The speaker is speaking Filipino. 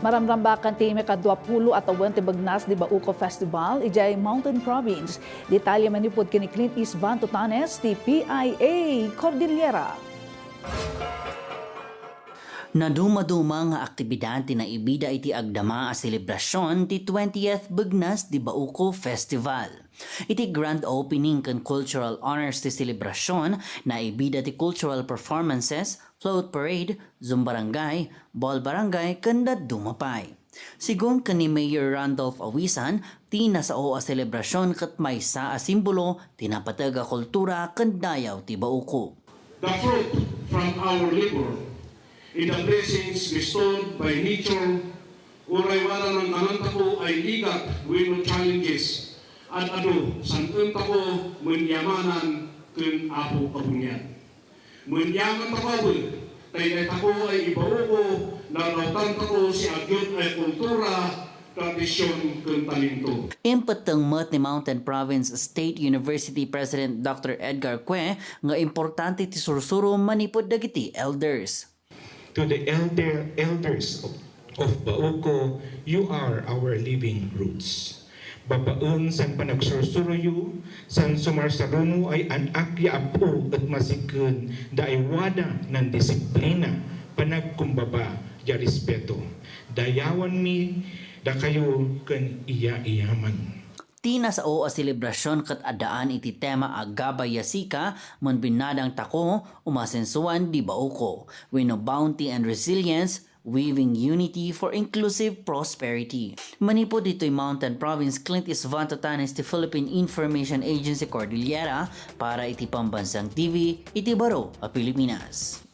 Maramrambakan ti Mekadwapulo at awan ti Bagnas di Bauco Festival, ijay Mountain Province. Detalye manipod kini Clint Isvan Tutanes, ti PIA Cordillera. Naduma-duma nga aktibidad na ibida iti agdama a selebrasyon ti 20th Bagnas di Bauco Festival. Iti grand opening kan cultural honors ti selebrasyon na ibida ti cultural performances, float parade, zumbarangay, ball barangay kanda dumapay. Sigon kani Mayor Randolph Awisan, ti nasao a selebrasyon kat maysa a simbolo tinapatag a kultura kandayaw ti Bauco. The fruit from our labor in the blessings bestowed by nature, uray wala ng ananta ko ay ligat wino challenges at santan ko munyamanan kun apo kabunyan. Munyaman tako tayo tako ay ibauko na nautan tako si agyot ay kultura, tradisyon kun talento. Impatang mat ni Mountain Province State University President Dr. Edgar Que nga importante ti sursuro manipod dagiti elders. To the elders of Bauco, you are our living roots. Babaon san panagsursuroyo, san sumarsaruno ay anakya apo at masikun da ay wada ng disiplina, panagkumbaba, ya respeto. Dayawan mi, da kayo kan iya-iyaman. Tina sa o a selebrasyon kat adaan iti tema agabay yasika mon binadang tako umasensuan di Bauco, wino bounty and resilience, weaving unity for inclusive prosperity. Manipod dito'y Mountain Province Clint Isvan Tutanes ti Philippine Information Agency Cordillera para iti Pambansang TV, iti Baro a Pilipinas.